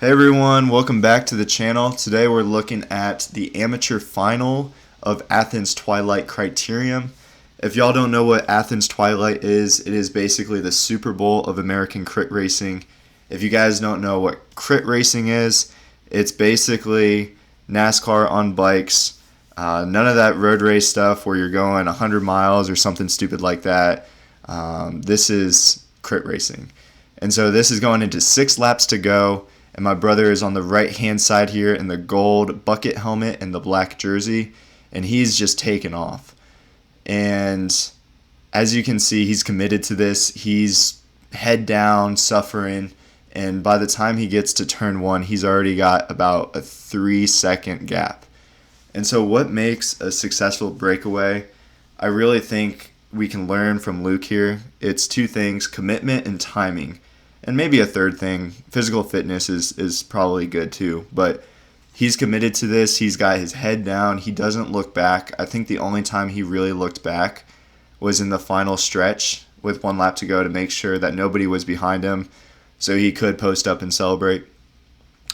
Hey everyone, welcome back to the channel. Today we're looking at the amateur final of Athens Twilight Criterium. If y'all don't know what Athens Twilight is, it is basically the Super Bowl of American crit racing. If you guys don't know what crit racing is, it's basically NASCAR on bikes. None of that road race stuff where you're going 100 miles or something stupid like that. This is crit racing. And so this is going into 6 laps to go. And my brother is on the right-hand side here in the gold bucket helmet and the black jersey, and he's just taken off. And as you can see, he's committed to this. He's head down, suffering, and by the time he gets to turn 1, he's already got about a 3-second gap. And so what makes a successful breakaway? I really think we can learn from Luke here. It's 2 things, commitment and timing. And maybe a third thing, physical fitness is probably good too. But he's committed to this. He's got his head down. He doesn't look back. I think the only time he really looked back was in the final stretch with 1 lap to go to make sure that nobody was behind him so he could post up and celebrate.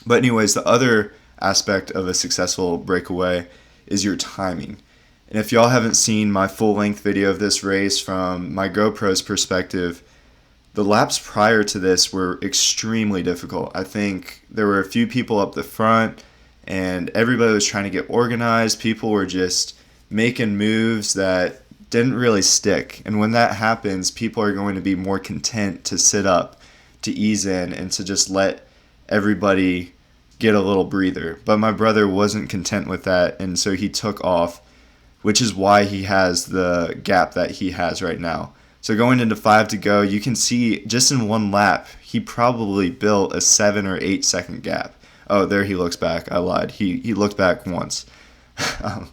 But anyways, the other aspect of a successful breakaway is your timing. And if y'all haven't seen my full-length video of this race from my GoPro's perspective, the laps prior to this were extremely difficult. I think there were a few people up the front and everybody was trying to get organized. People were just making moves that didn't really stick. And when that happens, people are going to be more content to sit up, to ease in, and to just let everybody get a little breather. But my brother wasn't content with that, and so he took off, which is why he has the gap that he has right now. So going into 5 to go, you can see just in 1 lap, he probably built a 7 or 8 second gap. Oh, there he looks back. I lied. He looked back once. But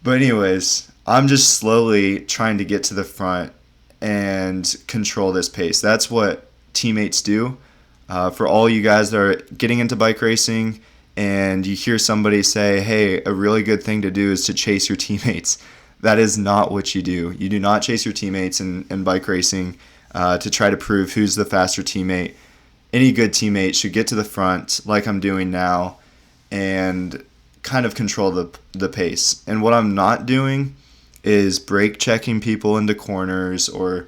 anyways, I'm just slowly trying to get to the front and control this pace. That's what teammates do. For all you guys that are getting into bike racing and you hear somebody say, hey, a really good thing to do is to chase your teammates. That is not what you do. You do not chase your teammates in bike racing to try to prove who's the faster teammate. Any good teammate should get to the front like I'm doing now and kind of control the pace. And what I'm not doing is brake checking people into corners or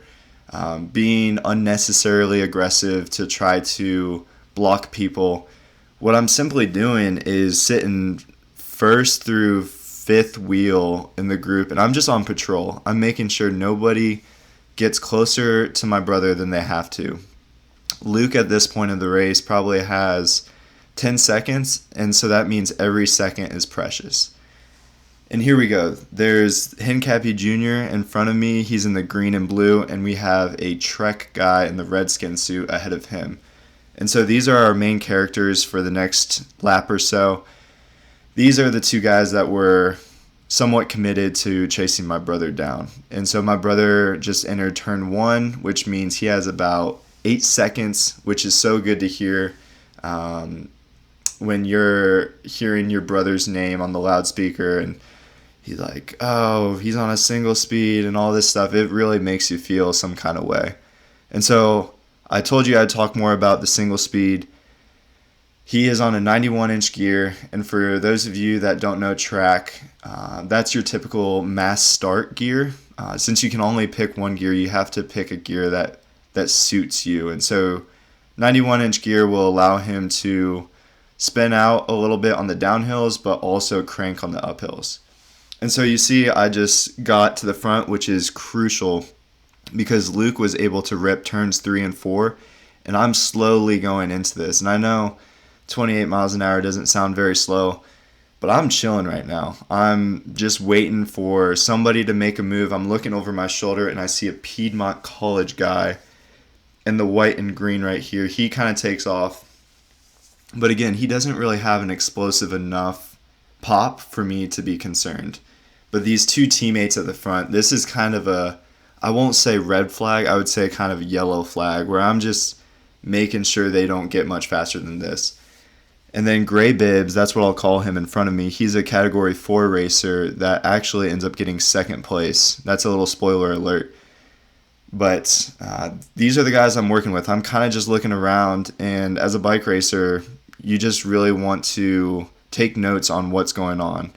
being unnecessarily aggressive to try to block people. What I'm simply doing is sitting first through 5th wheel in the group, and I'm just on patrol. I'm making sure nobody gets closer to my brother than they have to. Luke at this point of the race probably has 10 seconds, and so that means every second is precious. And here we go. There's Hincapie Jr. in front of me. He's in the green and blue, and we have a Trek guy in the redskin suit ahead of him. And so these are our main characters for the next lap or so. These are the 2 guys that were somewhat committed to chasing my brother down. And so my brother just entered turn 1, which means he has about 8 seconds, which is so good to hear when you're hearing your brother's name on the loudspeaker and he's like, oh, he's on a single speed and all this stuff. It really makes you feel some kind of way. And so I told you I'd talk more about the single speed. He is on a 91-inch gear, and for those of you that don't know track, that's your typical mass start gear. Since you can only pick 1 gear, you have to pick a gear that suits you. And so 91-inch gear will allow him to spin out a little bit on the downhills, but also crank on the uphills. And so you see I just got to the front, which is crucial because Luke was able to rip turns 3 and 4, and I'm slowly going into this. And I know 28 miles an hour doesn't sound very slow, but I'm chilling right now. I'm just waiting for somebody to make a move. I'm looking over my shoulder and I see a Piedmont College guy in the white and green right here. He kind of takes off, but again, he doesn't really have an explosive enough pop for me to be concerned. But these 2 teammates at the front, this is kind of a, I won't say red flag, I would say kind of a yellow flag where I'm just making sure they don't get much faster than this. And then Gray Bibbs, that's what I'll call him in front of me. He's a Category 4 racer that actually ends up getting 2nd place. That's a little spoiler alert. But these are the guys I'm working with. I'm kind of just looking around, and as a bike racer, you just really want to take notes on what's going on.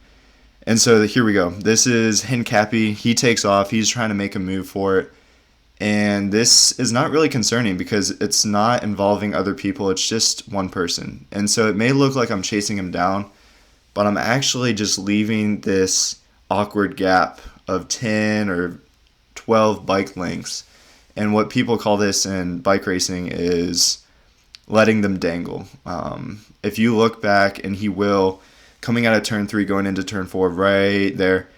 And so here we go. This is Hincapie. He takes off. He's trying to make a move for it. And this is not really concerning because it's not involving other people. It's just one person. And so it may look like I'm chasing him down, but I'm actually just leaving this awkward gap of 10 or 12 bike lengths. And what people call this in bike racing is letting them dangle. If you look back, and he will, coming out of turn 3, going into turn 4, right there,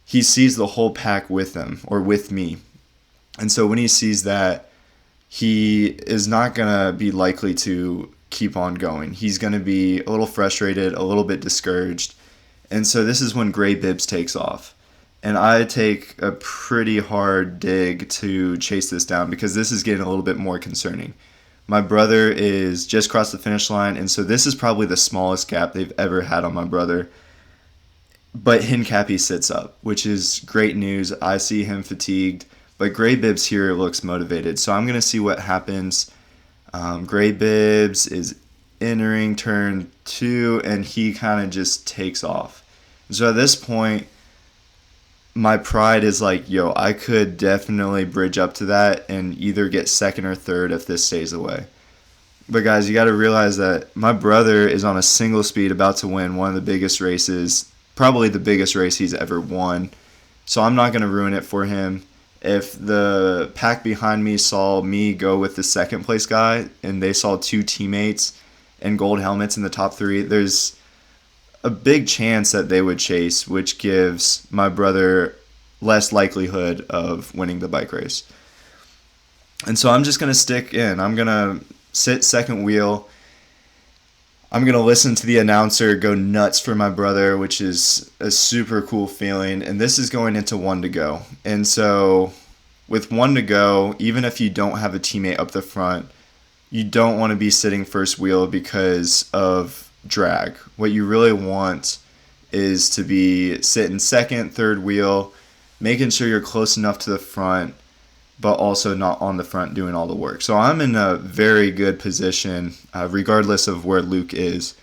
he sees the whole pack with them, or with me. And so when he sees that, he is not going to be likely to keep on going. He's going to be a little frustrated, a little bit discouraged. And so this is when Gray Bibs takes off. And I take a pretty hard dig to chase this down because this is getting a little bit more concerning. My brother is just crossed the finish line, and so this is probably the smallest gap they've ever had on my brother. But Hincapie sits up, which is great news. I see him fatigued, but Gray Bibs here looks motivated. So I'm going to see what happens. Gray Bibs is entering turn 2, and he kind of just takes off. So at this point, my pride is like, yo, I could definitely bridge up to that and either get second or third if this stays away. But guys, you got to realize that my brother is on a single speed about to win one of the biggest races, probably the biggest race he's ever won. So I'm not going to ruin it for him. If the pack behind me saw me go with the second place guy and they saw 2 teammates and gold helmets in the top 3, there's a big chance that they would chase, which gives my brother less likelihood of winning the bike race. And so I'm just going to stick in. I'm going to sit second wheel. I'm going to listen to the announcer go nuts for my brother, which is a super cool feeling. And this is going into 1 to go. And so with 1 to go, even if you don't have a teammate up the front, you don't want to be sitting first wheel because of drag. What you really want is to be sitting second, third wheel, making sure you're close enough to the front, but also not on the front doing all the work. So I'm in a very good position, regardless of where Luke is.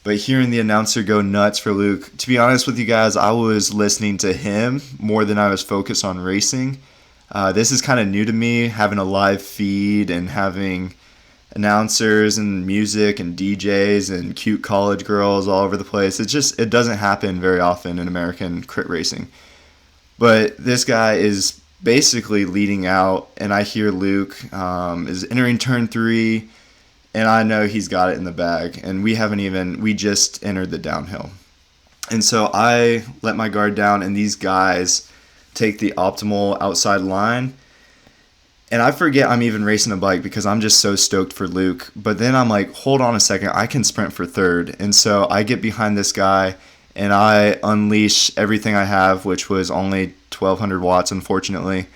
But hearing the announcer go nuts for Luke, to be honest with you guys, I was listening to him more than I was focused on racing. This is kind of new to me, having a live feed and having announcers and music and DJs and cute college girls all over the place. It doesn't happen very often in American crit racing. But this guy is basically leading out, and I hear Luke is entering turn 3, and I know he's got it in the bag, and we just entered the downhill. And so I let my guard down, and these guys take the optimal outside line. And I forget I'm even racing a bike because I'm just so stoked for Luke. But then I'm like, hold on a second, I can sprint for third. And so I get behind this guy and I unleash everything I have, which was only 1,200 watts, unfortunately.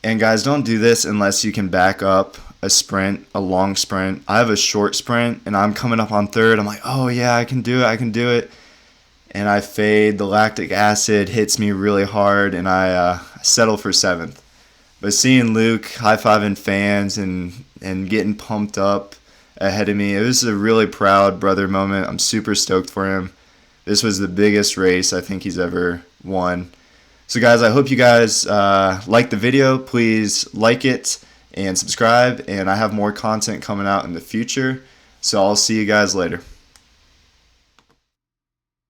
And guys, don't do this unless you can back up a sprint, a long sprint. I have a short sprint and I'm coming up on third. I'm like, oh yeah, I can do it. And I fade, the lactic acid hits me really hard, and I settle for 7th. But seeing Luke high-fiving fans and getting pumped up ahead of me, it was a really proud brother moment. I'm super stoked for him. This was the biggest race I think he's ever won. So guys, I hope you guys liked the video. Please like it and subscribe, and I have more content coming out in the future. So I'll see you guys later.